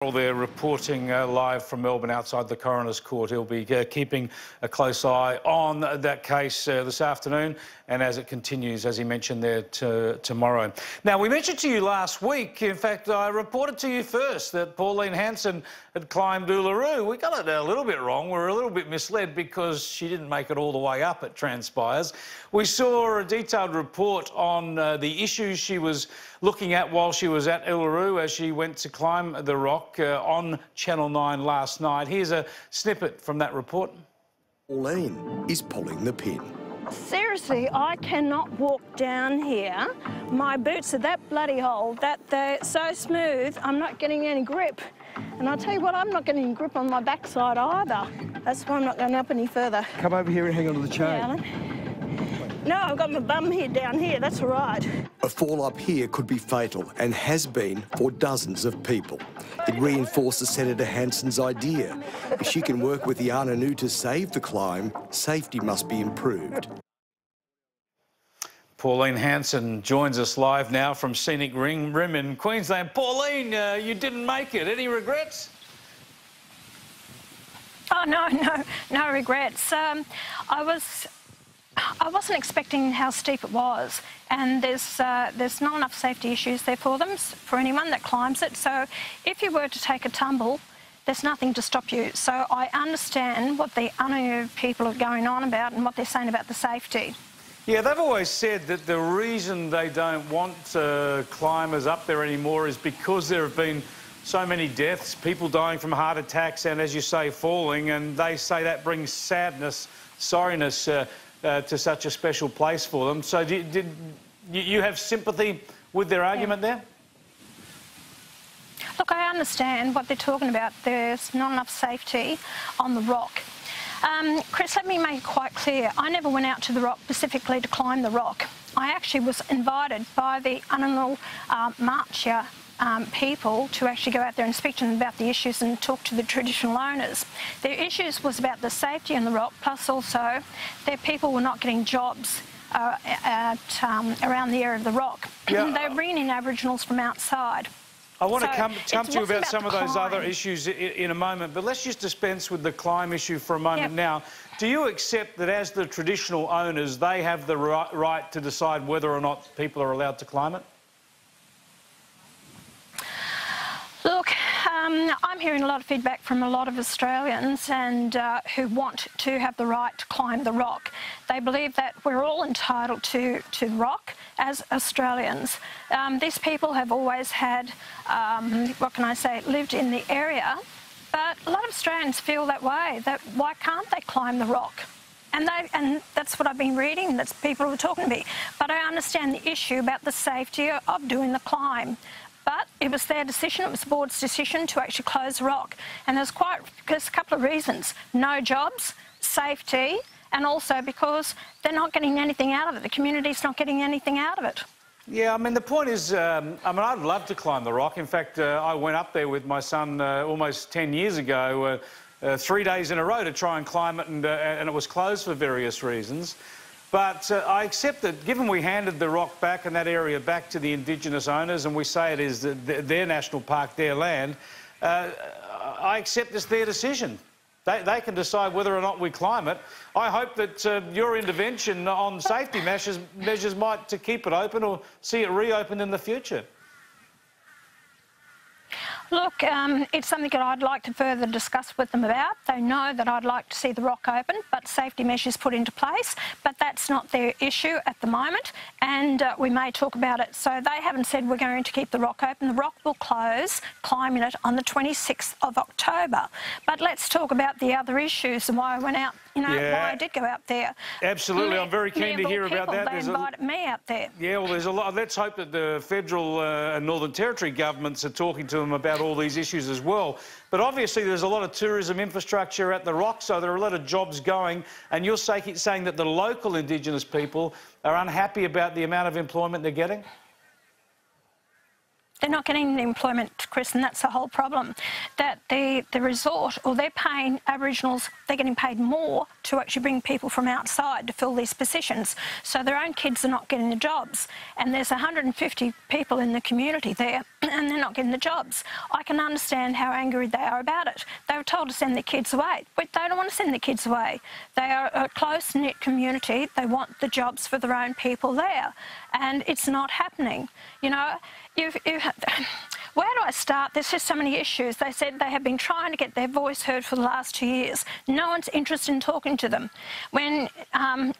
Well, they're reporting live from Melbourne outside the Coroner's Court. He'll be keeping a close eye on that case this afternoon and as it continues, as he mentioned there, tomorrow. Now, we mentioned to you last week, in fact, I reported to you first that Pauline Hanson had climbed Uluru. We got it a little bit wrong. We were a little bit misled because she didn't make it all the way up, it transpires. We saw a detailed report on the issues she was looking at while she was at Uluru as she went to climb the rock on Channel 9 last night. Here's a snippet from that report. Pauline is pulling the pin. Seriously, I cannot walk down here. My boots are that bloody old that they're so smooth, I'm not getting any grip. And I'll tell you what, I'm not getting any grip on my backside either. That's why I'm not going up any further. Come over here and hang on to the chain. Yeah, Alan. No, I've got my bum here down here, that's all right. A fall up here could be fatal and has been for dozens of people. It reinforces Senator Hanson's idea. If she can work with the Untitled to save the climb, safety must be improved. Pauline Hanson joins us live now from Scenic Rim in Queensland. Pauline, you didn't make it. Any regrets? Oh, no regrets. I wasn't expecting how steep it was, and there's not enough safety issues there for them, for anyone that climbs it. So if you were to take a tumble, there's nothing to stop you. So I understand what the Untitled people are going on about and what they're saying about the safety. Yeah, they've always said that the reason they don't want climbers up there anymore is because there have been so many deaths, people dying from heart attacks and, as you say, falling, and they say that brings sadness, sorriness to such a special place for them. So did you have sympathy with their argument there? Look, I understand what they're talking about. There's not enough safety on the rock. Chris, let me make it quite clear. I never went out to the rock specifically to climb the rock. I actually was invited by the Untitled Marcher people to actually go out there and speak to them about the issues and talk to the traditional owners. Their issues was about the safety on the rock, plus also their people were not getting jobs around the area of the rock. Yeah. They were bringing in Aboriginals from outside. I want to come to you about some of those other issues in a moment, but let's just dispense with the climb issue for a moment now. Do you accept that as the traditional owners, they have the right to decide whether or not people are allowed to climb it? Look, I'm hearing a lot of feedback from a lot of Australians and who want to have the right to climb the rock. They believe that we're all entitled to rock as Australians. These people have always had, what can I say, lived in the area, but a lot of Australians feel that way, that why can't they climb the rock? And that's what I've been reading, that's people who are talking to me. But I understand the issue about the safety of doing the climb. But it was their decision, it was the board's decision to actually close the rock. And there's a couple of reasons. No jobs, safety, and also because they're not getting anything out of it. The community's not getting anything out of it. Yeah, I mean, the point is, I'd love to climb the rock. In fact, I went up there with my son almost 10 years ago, 3 days in a row to try and climb it, and it was closed for various reasons. But I accept that given we handed the rock back and that area back to the Indigenous owners and we say it is their national park, their land, I accept it's their decision. They can decide whether or not we climb it. I hope that your intervention on safety measures might to keep it open or see it reopened in the future. Look, it's something that I'd like to further discuss with them about. They know that I'd like to see the rock open, but safety measures put into place. But that's not their issue at the moment, and we may talk about it. So they haven't said we're going to keep the rock open. The rock will close, climbing it on the 26th of October. But let's talk about the other issues and why I went out, why I did go out there. Absolutely, I'm very keen to hear about that. They invited me out there. Yeah, well, there's a lot. Let's hope that the federal and Northern Territory governments are talking to them about all these issues as well. But obviously there's a lot of tourism infrastructure at the rock, so there are a lot of jobs going, and you're saying that the local Indigenous people are unhappy about the amount of employment they're getting? They're not getting the employment, Chris, and that's the whole problem. That the resort, or they're paying Aboriginals, they're getting paid more to actually bring people from outside to fill these positions. So their own kids are not getting the jobs. And there's 150 people in the community there, and they're not getting the jobs. I can understand how angry they are about it. They were told to send their kids away, but they don't want to send their kids away. They are a close-knit community. They want the jobs for their own people there, and it's not happening. You know, where do I start? There's just so many issues. They said they have been trying to get their voice heard for the last 2 years. No one's interested in talking to them. When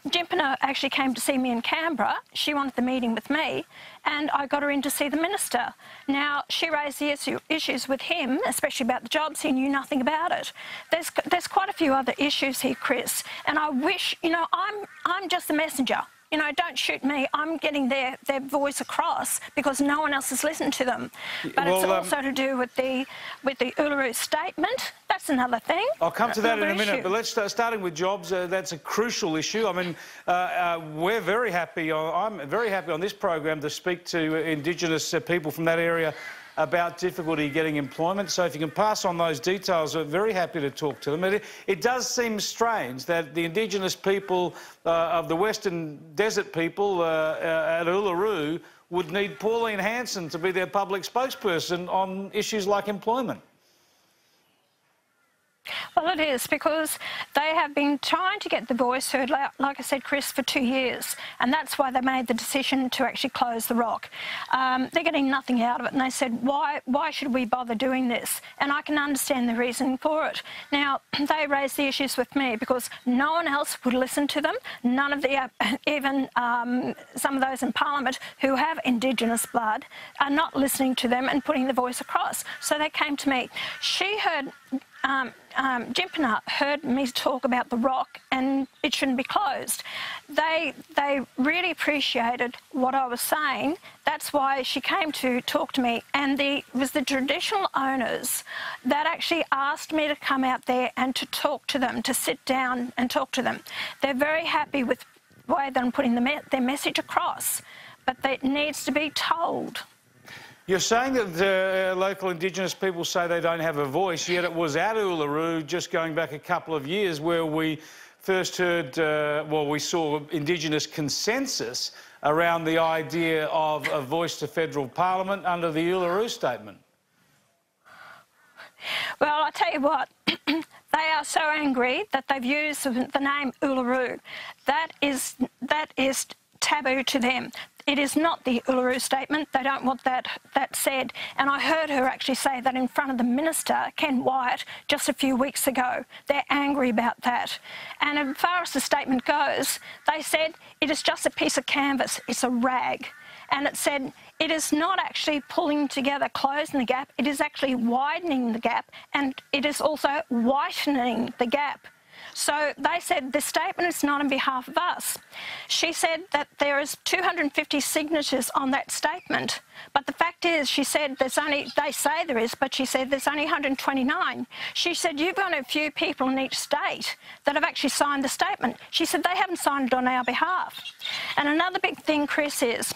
Jimpina actually came to see me in Canberra, she wanted the meeting with me, and I got her in to see the minister. Now, she raised the issues with him, especially about the jobs. He knew nothing about it. There's quite a few other issues here, Chris, and I wish, you know, I'm just the messenger. You know, don't shoot me. I'm getting their voice across because no one else has listened to them. But well, it's also to do with the Uluru statement. That's another thing. I'll come to that in a minute. But let's starting with jobs. That's a crucial issue. I mean, we're very happy. I'm very happy on this program to speak to Indigenous people from that area about difficulty getting employment. So if you can pass on those details, we're very happy to talk to them. It does seem strange that the Indigenous people of the Western Desert people at Uluru would need Pauline Hanson to be their public spokesperson on issues like employment. Well, it is, because they have been trying to get the voice heard, like I said, Chris, for 2 years, and that's why they made the decision to actually close the rock. They're getting nothing out of it, and they said, why should we bother doing this? And I can understand the reason for it. Now, they raised the issues with me because no one else would listen to them. None of the, even some of those in Parliament who have Indigenous blood are not listening to them and putting the voice across. So they came to me. She heard... Jimpina heard me talk about the rock and it shouldn't be closed. They really appreciated what I was saying. That's why she came to talk to me, and it was the traditional owners that actually asked me to come out there and to talk to them, to sit down and talk to them. They're very happy with the way that I'm putting their message across, but it needs to be told. You're saying that the local Indigenous people say they don't have a voice, yet it was at Uluru, just going back a couple of years, where we first heard, well, we saw Indigenous consensus around the idea of a voice to federal parliament under the Uluru statement. Well, I tell you what, they are so angry that they've used the name Uluru. That is taboo to them. It is not the Uluru statement. They don't want that said. And I heard her actually say that in front of the Minister, Ken Wyatt, just a few weeks ago. They're angry about that. And as far as the statement goes, they said it is just a piece of canvas. It's a rag. And it said it is not actually pulling together, closing the gap. It is actually widening the gap, and it is also whitening the gap. So they said the statement is not on behalf of us. She said that there is 250 signatures on that statement, but the fact is, she said there's only, they say there is, but she said there's only 129. She said you've got a few people in each state that have actually signed the statement. She said they haven't signed it on our behalf. And another big thing, Chris, is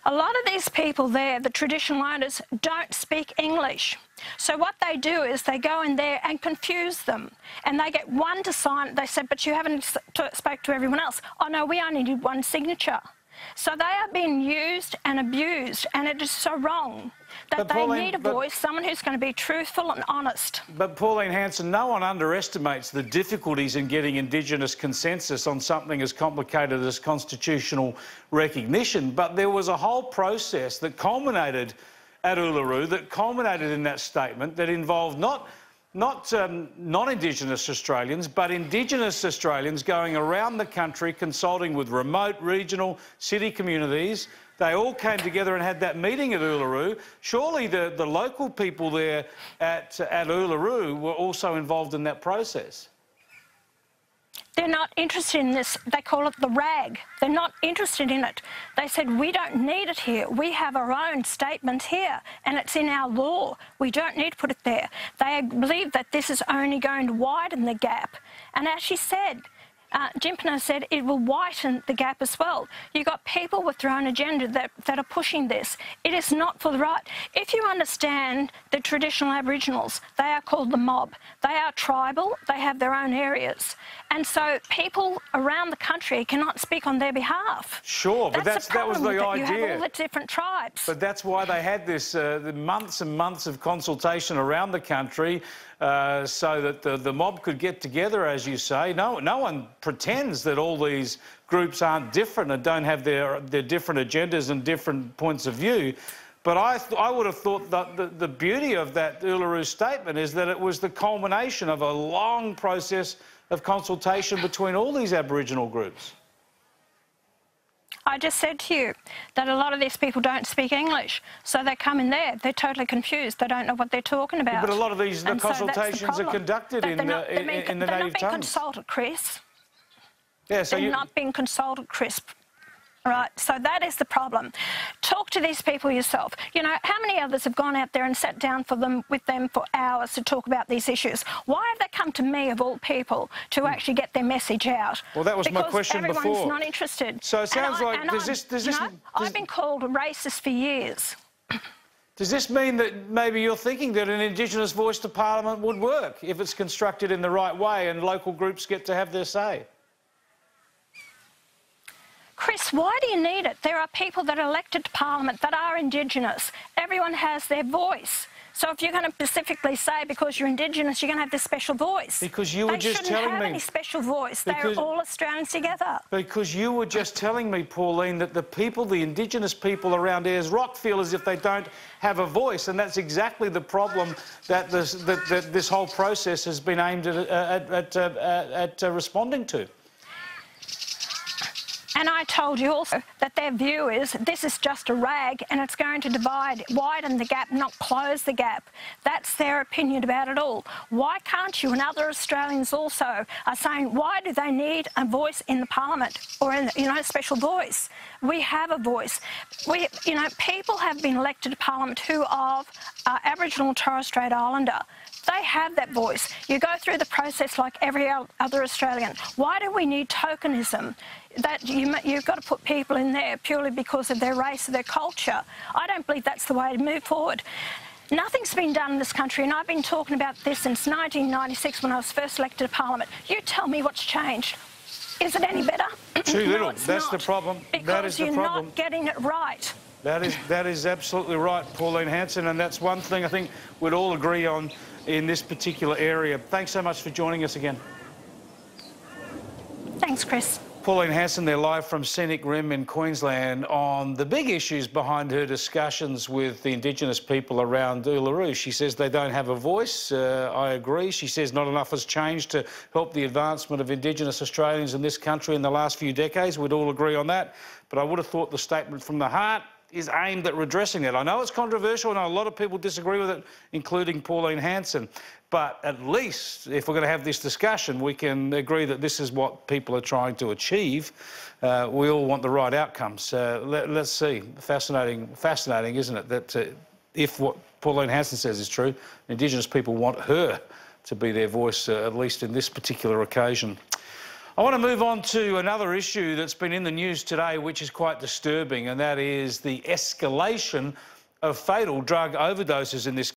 a lot of these people there, the traditional owners, don't speak English. So what they do is they go in there and confuse them, and they get one to sign it. They said, but you haven't spoke to everyone else. Oh no, we only need one signature. So they are being used and abused, and it is so wrong that they need a voice, someone who's going to be truthful and honest. But Pauline Hanson, no one underestimates the difficulties in getting Indigenous consensus on something as complicated as constitutional recognition. But there was a whole process that culminated at Uluru, that culminated in that statement that involved not non-Indigenous Australians, but Indigenous Australians going around the country consulting with remote, regional, city communities. They all came together and had that meeting at Uluru. Surely the local people there at Uluru were also involved in that process. They're not interested in this. They call it the rag. They're not interested in it. They said, we don't need it here. We have our own statement here, and it's in our law. We don't need to put it there. They believe that this is only going to widen the gap. And as she said, Jimpana said it will widen the gap as well. You've got people with their own agenda that are pushing this. It is not for the right. If you understand the traditional Aboriginals, they are called the mob. They are tribal. They have their own areas. And so people around the country cannot speak on their behalf. Sure, but that was the idea. You have all the different tribes. But that's why they had this the months and months of consultation around the country so that the mob could get together, as you say. No one pretends that all these groups aren't different and don't have their different agendas and different points of view. But I would have thought that the beauty of that Uluru statement is that it was the culmination of a long process of consultation between all these Aboriginal groups. I just said to you that a lot of these people don't speak English, so they come in there, they're totally confused, they don't know what they're talking about. Yeah, but a lot of these consultations are conducted in the native tongues. They're not being consulted, Chris. Yeah, so they're not being consulted, Chris. Right, so that is the problem. Talk to these people yourself. You know, how many others have gone out there and sat down with them for hours to talk about these issues? Why have they come to me, of all people, to actually get their message out? Well, that was my question before. Because everyone's not interested. So it sounds like... I've been called a racist for years. Does this mean that maybe you're thinking that an Indigenous voice to Parliament would work if it's constructed in the right way and local groups get to have their say? Chris, why do you need it? There are people that are elected to Parliament that are Indigenous. Everyone has their voice. So if you're going to specifically say because you're Indigenous, you're going to have this special voice. Because you were just telling me... They shouldn't have any special voice. They're all Australians together. Because you were just telling me, Pauline, that the Indigenous people around Ayers Rock feel as if they don't have a voice, and that's exactly the problem that this whole process has been aimed at responding to. And I told you also that their view is this is just a rag and it's going to widen the gap, not close the gap. That's their opinion about it all. Why can't you, and other Australians also are saying, why do they need a voice in the Parliament or in, a special voice? We have a voice. People have been elected to Parliament who are Aboriginal and Torres Strait Islander. They have that voice. You go through the process like every other Australian. Why do we need tokenism? That you've got to put people in there purely because of their race or their culture. I don't believe that's the way to move forward. Nothing's been done in this country, and I've been talking about this since 1996 when I was first elected to Parliament. You tell me what's changed. Is it any better? Too little. No, that's the problem. That is the problem. Because you're not getting it right. That is absolutely right, Pauline Hanson, and that's one thing I think we'd all agree on in this particular area. Thanks so much for joining us again. Thanks, Chris. Pauline Hanson there live from Scenic Rim in Queensland on the big issues behind her discussions with the Indigenous people around Uluru. She says they don't have a voice. I agree. She says not enough has changed to help the advancement of Indigenous Australians in this country in the last few decades. We'd all agree on that. But I would have thought the statement from the heart is aimed at redressing that. I know it's controversial. I know a lot of people disagree with it, including Pauline Hanson. But at least, if we're going to have this discussion, we can agree that this is what people are trying to achieve. We all want the right outcomes. Let's see. Fascinating, isn't it, that if what Pauline Hanson says is true, Indigenous people want her to be their voice, at least in this particular occasion. I want to move on to another issue that's been in the news today, which is quite disturbing, and that is the escalation of fatal drug overdoses in this